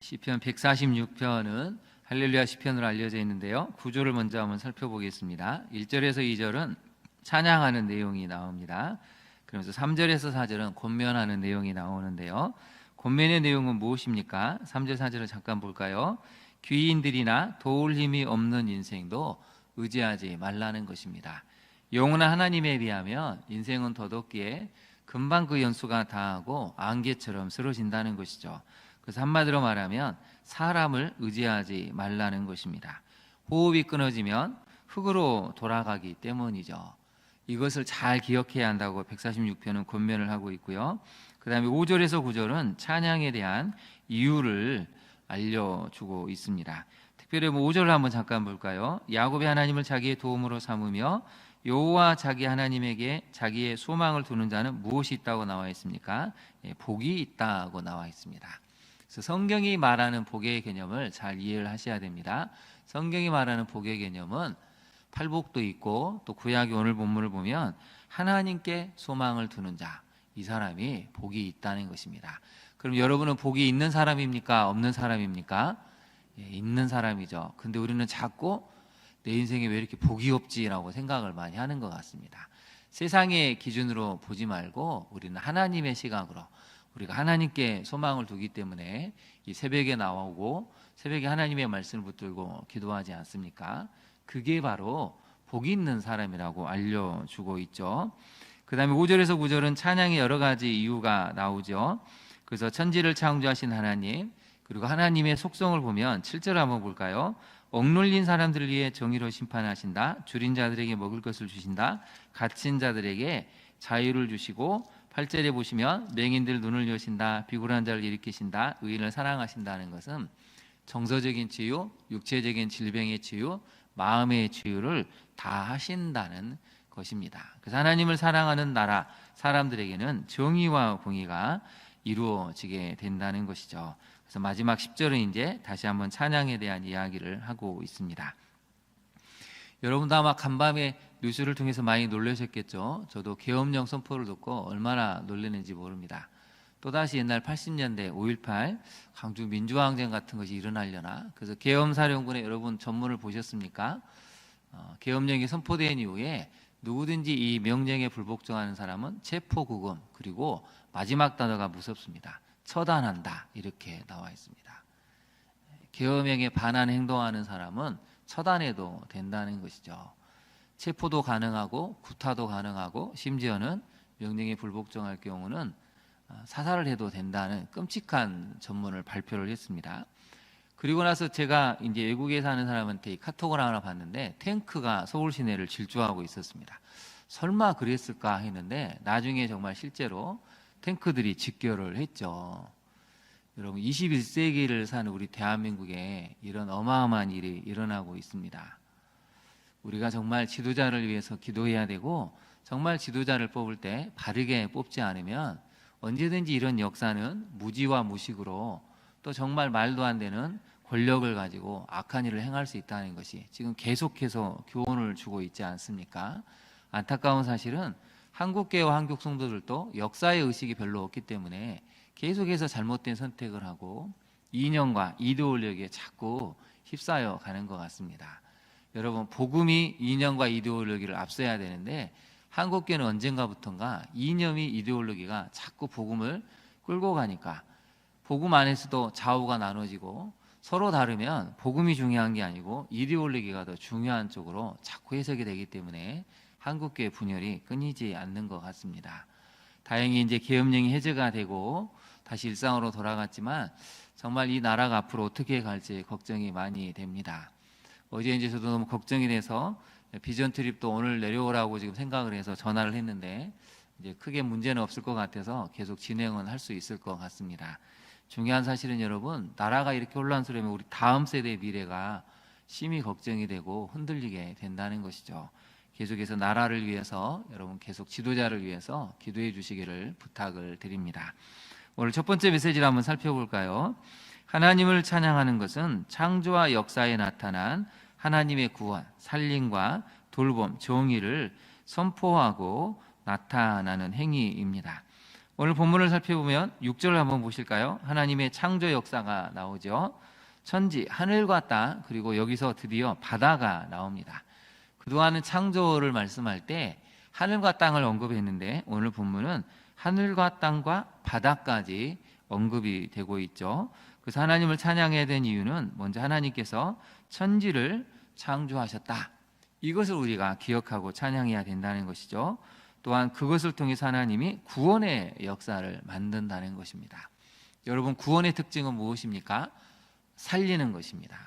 시편 146편은 할렐루야 시편으로 알려져 있는데요. 구조를 먼저 한번 살펴보겠습니다. 1절에서 2절은 찬양하는 내용이 나옵니다. 그러면서 3절에서 4절은 권면하는 내용이 나오는데요. 권면의 내용은 무엇입니까? 3절, 4절을 잠깐 볼까요? 귀인들이나 도울 힘이 없는 인생도 의지하지 말라는 것입니다. 영원한 하나님에 비하면 인생은 더덥기에 금방 그 연수가 다하고 안개처럼 쓰러진다는 것이죠. 그래서 한마디로 말하면 사람을 의지하지 말라는 것입니다. 호흡이 끊어지면 흙으로 돌아가기 때문이죠. 이것을 잘 기억해야 한다고 146편은 권면을 하고 있고요. 그 다음에 5절에서 9절은 찬양에 대한 이유를 알려주고 있습니다. 특별히 5절을 한번 잠깐 볼까요? 야곱의 하나님을 자기의 도움으로 삼으며 여호와 자기 하나님에게 자기의 소망을 두는 자는 무엇이 있다고 나와 있습니까? 복이 있다고 나와 있습니다. 그래서 성경이 말하는 복의 개념을 잘 이해를 하셔야 됩니다. 성경이 말하는 복의 개념은 팔복도 있고 또 구약의 오늘 본문을 보면 하나님께 소망을 두는 자, 이 사람이 복이 있다는 것입니다. 그럼 여러분은 복이 있는 사람입니까? 없는 사람입니까? 있는 사람이죠. 근데 우리는 자꾸 내 인생에 왜 이렇게 복이 없지라고 생각을 많이 하는 것 같습니다. 세상의 기준으로 보지 말고 우리는 하나님의 시각으로, 우리가 하나님께 소망을 두기 때문에 이 새벽에 나오고 새벽에 하나님의 말씀을 붙들고 기도하지 않습니까? 그게 바로 복이 있는 사람이라고 알려주고 있죠. 그 다음에 5절에서 9절은 찬양의 여러 가지 이유가 나오죠. 그래서 천지를 창조하신 하나님, 그리고 하나님의 속성을 보면 7절 한번 볼까요? 억눌린 사람들을 위해 정의로 심판하신다. 줄인 자들에게 먹을 것을 주신다. 갇힌 자들에게 자유를 주시고 8절에 보시면 맹인들 눈을 여신다. 비굴한 자를 일으키신다. 의인을 사랑하신다는 것은 정서적인 치유, 육체적인 질병의 치유, 마음의 치유를 다 하신다는 것입니다. 그래서 하나님을 사랑하는 나라 사람들에게는 정의와 공의가 이루어지게 된다는 것이죠. 그래서 마지막 10절은 이제 다시 한번 찬양에 대한 이야기를 하고 있습니다. 여러분도 아마 간밤에 뉴스를 통해서 많이 놀라셨겠죠. 저도 계엄령 선포를 듣고 얼마나 놀랐는지 모릅니다. 또다시 옛날 80년대 5.18 광주 민주항쟁 같은 것이 일어나려나. 그래서 계엄사령군의 여러분 전문을 보셨습니까? 계엄령이 선포된 이후에 누구든지 이 명령에 불복종하는 사람은 체포구금, 그리고 마지막 단어가 무섭습니다. 처단한다, 이렇게 나와 있습니다. 계엄령에 반한 행동하는 사람은 처단해도 된다는 것이죠. 체포도 가능하고 구타도 가능하고 심지어는 명령에 불복종할 경우는 사살을 해도 된다는 끔찍한 전문을 발표를 했습니다. 그리고 나서 제가 이제 외국에 사는 사람한테 카톡을 하나 봤는데 탱크가 서울 시내를 질주하고 있었습니다. 설마 그랬을까 했는데 나중에 정말 실제로 탱크들이 직결을 했죠. 여러분 21세기를 사는 우리 대한민국에 이런 어마어마한 일이 일어나고 있습니다. 우리가 정말 지도자를 위해서 기도해야 되고, 정말 지도자를 뽑을 때 바르게 뽑지 않으면 언제든지 이런 역사는 무지와 무식으로 또 정말 말도 안 되는 권력을 가지고 악한 일을 행할 수 있다는 것이 지금 계속해서 교훈을 주고 있지 않습니까? 안타까운 사실은 한국교회와 한국 성도들도 역사의 의식이 별로 없기 때문에 계속해서 잘못된 선택을 하고 이념과 이데올로기에 자꾸 휩싸여 가는 것 같습니다. 여러분, 복음이 이념과 이데올로기를 앞서야 되는데 한국교회는 언젠가부턴가 이념이 이데올로기가 자꾸 복음을 끌고 가니까 복음 안에서도 좌우가 나눠지고 서로 다르면 복음이 중요한 게 아니고 이데올로기가 더 중요한 쪽으로 자꾸 해석이 되기 때문에 한국교회 분열이 끊이지 않는 것 같습니다. 다행히 이제 계엄령이 해제가 되고 다시 일상으로 돌아갔지만 정말 이 나라가 앞으로 어떻게 갈지 걱정이 많이 됩니다. 어제 이제 저도 너무 걱정이 돼서 비전 트립도 오늘 내려오라고 지금 생각을 해서 전화를 했는데 이제 크게 문제는 없을 것 같아서 계속 진행은 할 수 있을 것 같습니다. 중요한 사실은 여러분, 나라가 이렇게 혼란스러우면 우리 다음 세대의 미래가 심히 걱정이 되고 흔들리게 된다는 것이죠. 계속해서 나라를 위해서, 여러분 계속 지도자를 위해서 기도해 주시기를 부탁을 드립니다. 오늘 첫 번째 메시지를 한번 살펴볼까요? 하나님을 찬양하는 것은 창조와 역사에 나타난 하나님의 구원, 살림과 돌봄, 정의를 선포하고 나타나는 행위입니다. 오늘 본문을 살펴보면 6절을 한번 보실까요? 하나님의 창조 역사가 나오죠. 천지, 하늘과 땅, 그리고 여기서 드디어 바다가 나옵니다. 그동안은 창조를 말씀할 때 하늘과 땅을 언급했는데 오늘 본문은 하늘과 땅과 바다까지 언급이 되고 있죠. 그래서 하나님을 찬양해야 되는 이유는 먼저 하나님께서 천지를 창조하셨다. 이것을 우리가 기억하고 찬양해야 된다는 것이죠. 또한 그것을 통해서 하나님이 구원의 역사를 만든다는 것입니다. 여러분, 구원의 특징은 무엇입니까? 살리는 것입니다.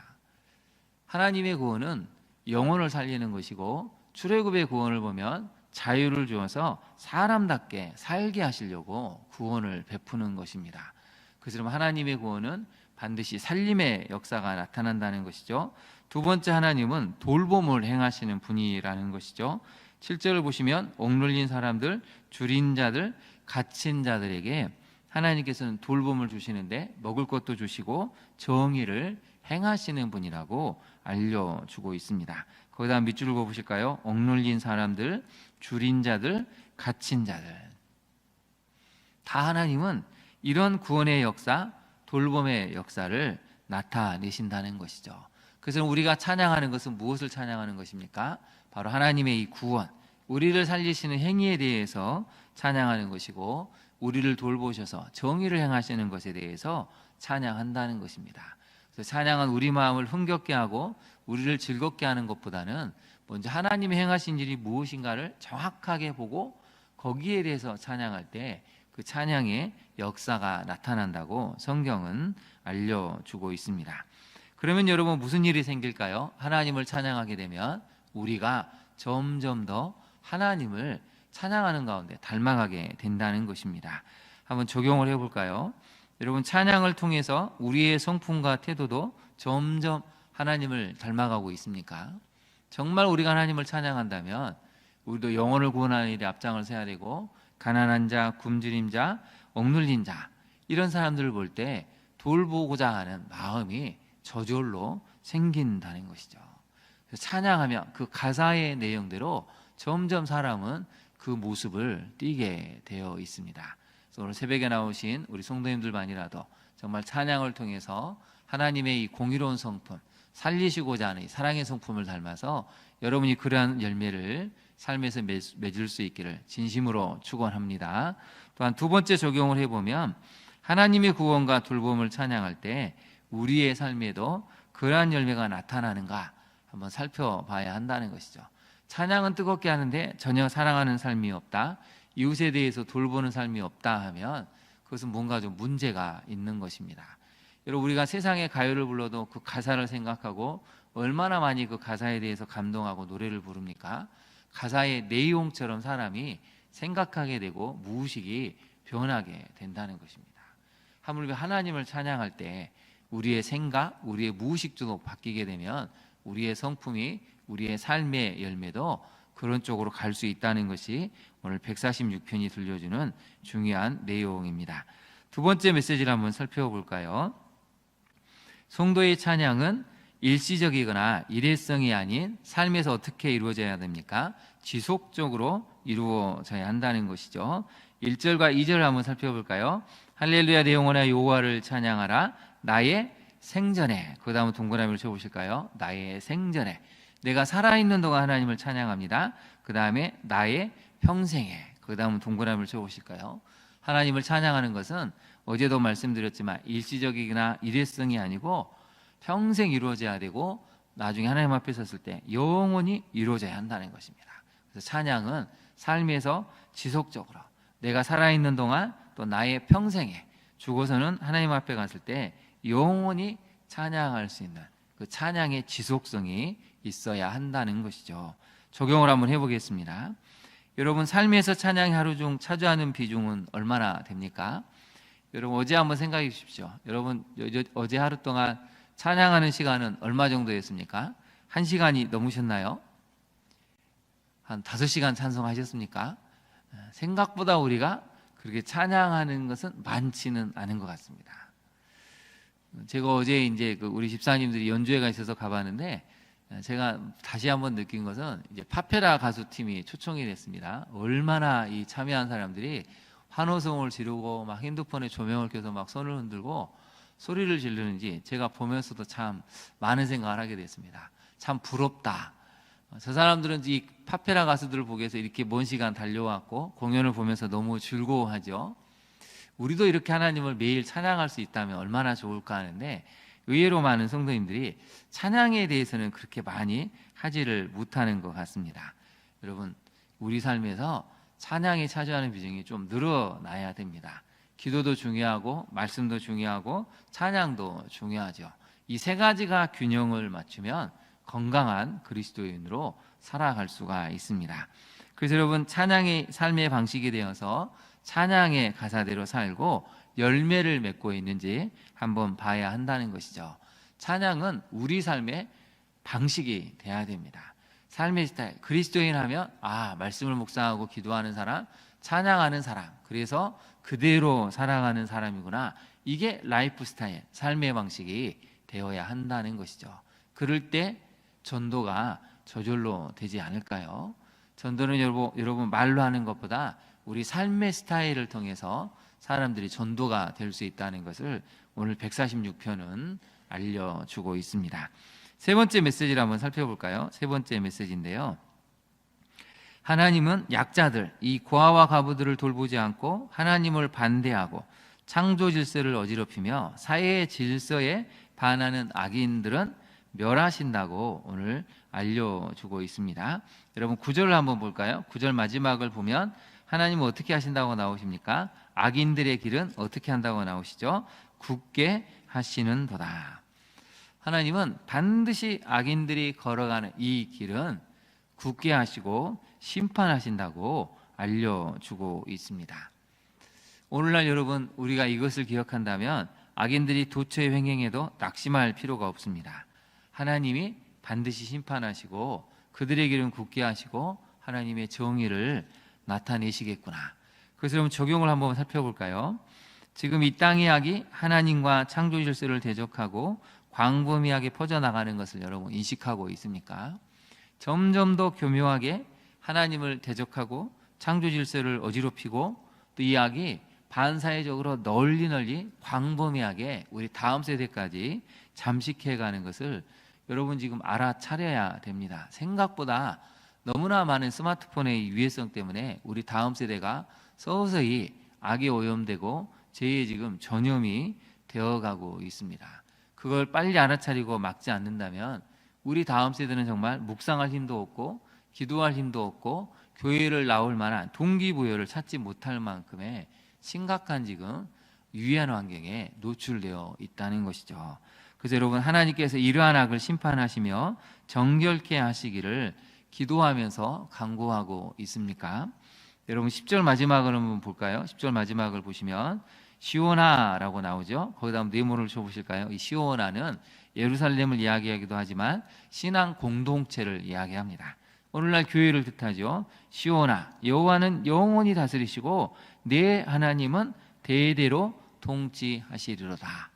하나님의 구원은 영혼을 살리는 것이고 출애굽의 구원을 보면 자유를 주어서 사람답게 살게 하시려고 구원을 베푸는 것입니다. 그래서 하나님의 구원은 반드시 살림의 역사가 나타난다는 것이죠. 두 번째, 하나님은 돌봄을 행하시는 분이라는 것이죠. 7절을 보시면 억눌린 사람들, 줄인 자들, 갇힌 자들에게 하나님께서는 돌봄을 주시는데 먹을 것도 주시고 정의를 행하시는 분이라고 알려주고 있습니다. 거기다 밑줄을 보실까요? 억눌린 사람들, 줄인 자들, 갇힌 자들. 다 하나님은 이런 구원의 역사, 돌봄의 역사를 나타내신다는 것이죠. 그래서 우리가 찬양하는 것은 무엇을 찬양하는 것입니까? 바로 하나님의 이 구원, 우리를 살리시는 행위에 대해서 찬양하는 것이고 우리를 돌보셔서 정의를 행하시는 것에 대해서 찬양한다는 것입니다. 그래서 찬양은 우리 마음을 흥겹게 하고 우리를 즐겁게 하는 것보다는 먼저 하나님이 행하신 일이 무엇인가를 정확하게 보고 거기에 대해서 찬양할 때 그 찬양의 역사가 나타난다고 성경은 알려주고 있습니다. 그러면 여러분, 무슨 일이 생길까요? 하나님을 찬양하게 되면 우리가 점점 더 하나님을 찬양하는 가운데 닮아가게 된다는 것입니다. 한번 적용을 해볼까요? 여러분, 찬양을 통해서 우리의 성품과 태도도 점점 하나님을 닮아가고 있습니까? 정말 우리가 하나님을 찬양한다면 우리도 영혼을 구원하는 일에 앞장을 서야 되고 가난한 자, 굶주린 자, 억눌린 자, 이런 사람들을 볼 때 돌보고자 하는 마음이 저절로 생긴다는 것이죠. 찬양하면 그 가사의 내용대로 점점 사람은 그 모습을 띠게 되어 있습니다. 그래서 오늘 새벽에 나오신 우리 성도님들만이라도 정말 찬양을 통해서 하나님의 이 공의로운 성품, 살리시고자 하는 이 사랑의 성품을 닮아서 여러분이 그러한 열매를 삶에서 맺을 수 있기를 진심으로 축원합니다. 또한 두 번째 적용을 해보면 하나님의 구원과 돌봄을 찬양할 때 우리의 삶에도 그러한 열매가 나타나는가 한번 살펴봐야 한다는 것이죠. 찬양은 뜨겁게 하는데 전혀 사랑하는 삶이 없다, 이웃에 대해서 돌보는 삶이 없다 하면 그것은 뭔가 좀 문제가 있는 것입니다. 여러분, 우리가 세상의 가요를 불러도 그 가사를 생각하고 얼마나 많이 그 가사에 대해서 감동하고 노래를 부릅니까? 가사의 내용처럼 사람이 생각하게 되고 무의식이 변하게 된다는 것입니다. 하물며 하나님을 찬양할 때 우리의 생각, 우리의 무의식도 바뀌게 되면 우리의 성품이, 우리의 삶의 열매도 그런 쪽으로 갈 수 있다는 것이 오늘 146편이 들려주는 중요한 내용입니다. 두 번째 메시지를 한번 살펴볼까요? 성도의 찬양은 일시적이거나 일회성이 아닌 삶에서 어떻게 이루어져야 됩니까? 지속적으로 이루어져야 한다는 것이죠. 1절과 2절을 한번 살펴볼까요? 할렐루야 내 영혼아 여호와를 찬양하라 나의 생전에. 그 다음은 동그라미를 쳐보실까요? 나의 생전에. 내가 살아있는 동안 하나님을 찬양합니다. 그 다음에 나의 평생에. 그 다음은 동그라미를 쳐보실까요? 하나님을 찬양하는 것은 어제도 말씀드렸지만 일시적이거나 일회성이 아니고 평생 이루어져야 되고 나중에 하나님 앞에 섰을 때 영원히 이루어져야 한다는 것입니다. 그래서 찬양은 삶에서 지속적으로 내가 살아있는 동안 또 나의 평생에, 죽어서는 하나님 앞에 갔을 때 영원히 찬양할 수 있는 그 찬양의 지속성이 있어야 한다는 것이죠. 적용을 한번 해보겠습니다. 여러분, 삶에서 찬양이 하루 중 차지하는 비중은 얼마나 됩니까? 여러분, 어제 한번 생각해 주십시오. 여러분, 어제 하루 동안 찬양하는 시간은 얼마 정도였습니까? 1시간이 넘으셨나요? 한 5시간 찬송하셨습니까? 생각보다 우리가 그렇게 찬양하는 것은 많지는 않은 것 같습니다. 제가 어제 이제 우리 집사님들이 연주회가 있어서 가봤는데 제가 다시 한번 느낀 것은 이제 파페라 가수팀이 초청이 됐습니다. 얼마나 이 참여한 사람들이 환호성을 지르고 막 핸드폰에 조명을 켜서 막 손을 흔들고 소리를 지르는지 제가 보면서도 참 많은 생각을 하게 됐습니다. 참 부럽다. 저 사람들은 이 파페라 가수들을 보기 위해서 이렇게 먼 시간 달려왔고 공연을 보면서 너무 즐거워하죠. 우리도 이렇게 하나님을 매일 찬양할 수 있다면 얼마나 좋을까 하는데 의외로 많은 성도님들이 찬양에 대해서는 그렇게 많이 하지를 못하는 것 같습니다. 여러분, 우리 삶에서 찬양이 차지하는 비중이 좀 늘어나야 됩니다. 기도도 중요하고 말씀도 중요하고 찬양도 중요하죠. 이 세 가지가 균형을 맞추면 건강한 그리스도인으로 살아갈 수가 있습니다. 그래서 여러분, 찬양이 삶의 방식이 되어서 찬양의 가사대로 살고 열매를 맺고 있는지 한번 봐야 한다는 것이죠. 찬양은 우리 삶의 방식이 돼야 됩니다. 삶의 스타일, 그리스도인 하면 말씀을 묵상하고 기도하는 사람, 찬양하는 사람, 그래서 그대로 살아가는 사람이구나. 이게 라이프 스타일, 삶의 방식이 되어야 한다는 것이죠. 그럴 때 전도가 저절로 되지 않을까요? 전도는 여러분 말로 하는 것보다 우리 삶의 스타일을 통해서 사람들이 전도가 될 수 있다는 것을 오늘 146편은 알려주고 있습니다. 세 번째 메시지를 한번 살펴볼까요? 세 번째 메시지인데요. 하나님은 약자들, 이 고아와 과부들을 돌보지 않고 하나님을 반대하고 창조 질서를 어지럽히며 사회의 질서에 반하는 악인들은 멸하신다고 오늘 알려주고 있습니다. 여러분 9절을 한번 볼까요? 9절 마지막을 보면 하나님은 어떻게 하신다고 나오십니까? 악인들의 길은 어떻게 한다고 나오시죠? 굳게 하시는도다. 하나님은 반드시 악인들이 걸어가는 이 길은 굳게 하시고 심판하신다고 알려주고 있습니다. 오늘날 여러분, 우리가 이것을 기억한다면 악인들이 도처에 횡행해도 낙심할 필요가 없습니다. 하나님이 반드시 심판하시고 그들의 길은 굳게 하시고 하나님의 정의를 나타내시겠구나. 그래서 여러분 적용을 한번 살펴볼까요? 지금 이 땅의 악이 하나님과 창조 질서를 대적하고 광범위하게 퍼져나가는 것을 여러분 인식하고 있습니까? 점점 더 교묘하게 하나님을 대적하고 창조 질서를 어지럽히고 또 이 악이 반사회적으로 널리 광범위하게 우리 다음 세대까지 잠식해가는 것을 여러분 지금 알아차려야 됩니다. 생각보다 너무나 많은 스마트폰의 유해성 때문에 우리 다음 세대가 서서히 악에 오염되고 죄의 지금 전염이 되어가고 있습니다. 그걸 빨리 알아차리고 막지 않는다면 우리 다음 세대는 정말 묵상할 힘도 없고 기도할 힘도 없고 교회를 나올 만한 동기부여를 찾지 못할 만큼의 심각한 지금 유해한 환경에 노출되어 있다는 것이죠. 그래서 여러분 하나님께서 이러한 악을 심판하시며 정결케 하시기를 기도하면서 간구하고 있습니까? 여러분 10절 마지막을 한번 볼까요? 10절 마지막을 보시면 시온아라고 나오죠. 거기다 한번 네모를 쳐보실까요? 이 시온아는 예루살렘을 이야기하기도 하지만 신앙 공동체를 이야기합니다. 오늘날 교회를 뜻하죠. 시온아, 여호와는 영원히 다스리시고 내 하나님은 대대로 통치하시리로다.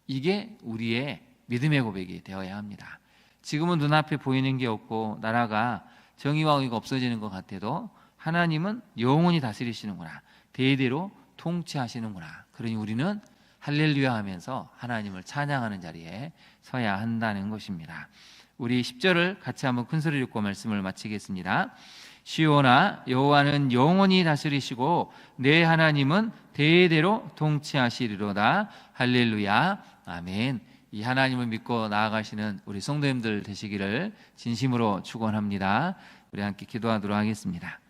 이게 우리의 믿음의 고백이 되어야 합니다. 지금은 눈앞에 보이는 게 없고 나라가 정의와 의가 없어지는 것 같아도 하나님은 영원히 다스리시는구나, 대대로 통치하시는구나. 그러니 우리는 할렐루야 하면서 하나님을 찬양하는 자리에 서야 한다는 것입니다. 우리 10절을 같이 한번 큰 소리를 읽고 말씀을 마치겠습니다. 시온아, 여호와는 영원히 다스리시고 내 하나님은 대대로 통치하시리로다. 할렐루야, 아멘. 이 하나님을 믿고 나아가시는 우리 성도님들 되시기를 진심으로 축원합니다. 우리 함께 기도하도록 하겠습니다.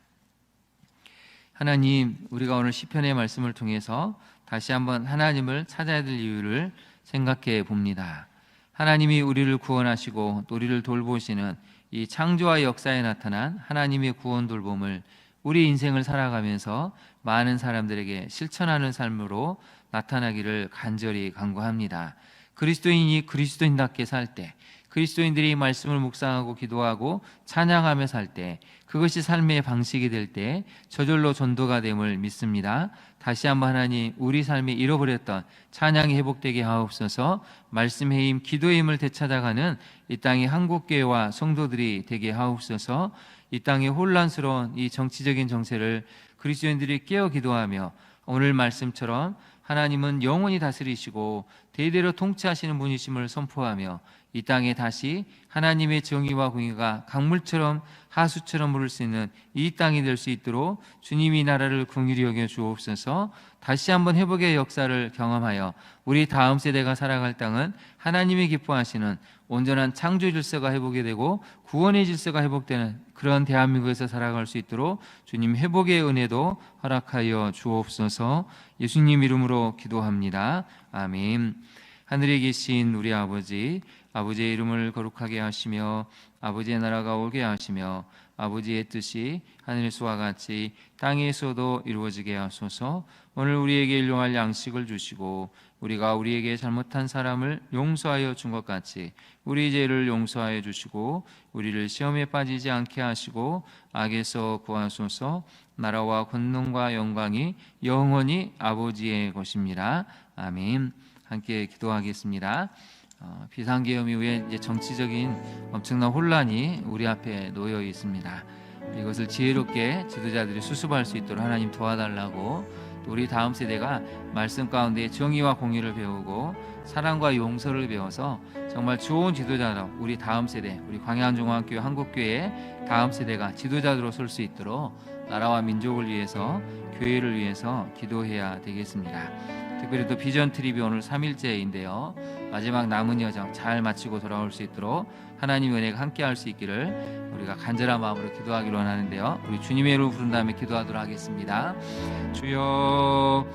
하나님, 우리가 오늘 시편의 말씀을 통해서 다시 한번 하나님을 찾아야 될 이유를 생각해 봅니다. 하나님이 우리를 구원하시고 또 우리를 돌보시는 이 창조와 역사에 나타난 하나님의 구원 돌봄을 우리 인생을 살아가면서 많은 사람들에게 실천하는 삶으로 나타나기를 간절히 간구합니다. 그리스도인이 그리스도인답게 살 때, 그리스도인들이 말씀을 묵상하고 기도하고 찬양하며 살 때, 그것이 삶의 방식이 될 때 저절로 전도가 됨을 믿습니다. 다시 한번 하나님, 우리 삶에 잃어버렸던 찬양이 회복되게 하옵소서. 말씀의 힘, 기도의 힘을 되찾아가는 이 땅의 한국교회와 성도들이 되게 하옵소서. 이 땅의 혼란스러운 이 정치적인 정세를 그리스도인들이 깨어 기도하며 오늘 말씀처럼 하나님은 영원히 다스리시고 대대로 통치하시는 분이심을 선포하며 이 땅에 다시 하나님의 정의와 공의가 강물처럼 하수처럼 흐를 수 있는 이 땅이 될 수 있도록 주님이 나라를 긍휼히 여겨 주옵소서. 다시 한번 회복의 역사를 경험하여 우리 다음 세대가 살아갈 땅은 하나님이 기뻐하시는 온전한 창조 질서가 회복이 되고 구원의 질서가 회복되는 그런 대한민국에서 살아갈 수 있도록 주님 회복의 은혜도 허락하여 주옵소서. 예수님 이름으로 기도합니다. 아멘. 하늘에 계신 우리 아버지, 아버지의 이름을 거룩하게 하시며 아버지의 나라가 오게 하시며 아버지의 뜻이 하늘에서와 같이 땅에서도 이루어지게 하소서. 오늘 우리에게 일용할 양식을 주시고 우리가 우리에게 잘못한 사람을 용서하여 준 것 같이 우리 죄를 용서하여 주시고 우리를 시험에 빠지지 않게 하시고 악에서 구하소서. 나라와 권능과 영광이 영원히 아버지의 것입니다. 아멘. 함께 기도하겠습니다. 비상계엄 이후에 이제 정치적인 엄청난 혼란이 우리 앞에 놓여 있습니다. 이것을 지혜롭게 지도자들이 수습할 수 있도록 하나님 도와달라고, 또 우리 다음 세대가 말씀 가운데 정의와 공의를 배우고 사랑과 용서를 배워서 정말 좋은 지도자로 우리 다음 세대, 우리 광양중앙교회 한국교회 다음 세대가 지도자로 설 수 있도록 나라와 민족을 위해서, 교회를 위해서 기도해야 되겠습니다. 특별히 또 비전 트립이 오늘 3일째인데요. 마지막 남은 여정 잘 마치고 돌아올 수 있도록 하나님의 은혜가 함께 할 수 있기를 우리가 간절한 마음으로 기도하기로 하는데요. 우리 주님의 이름을 부른 다음에 기도하도록 하겠습니다. 주여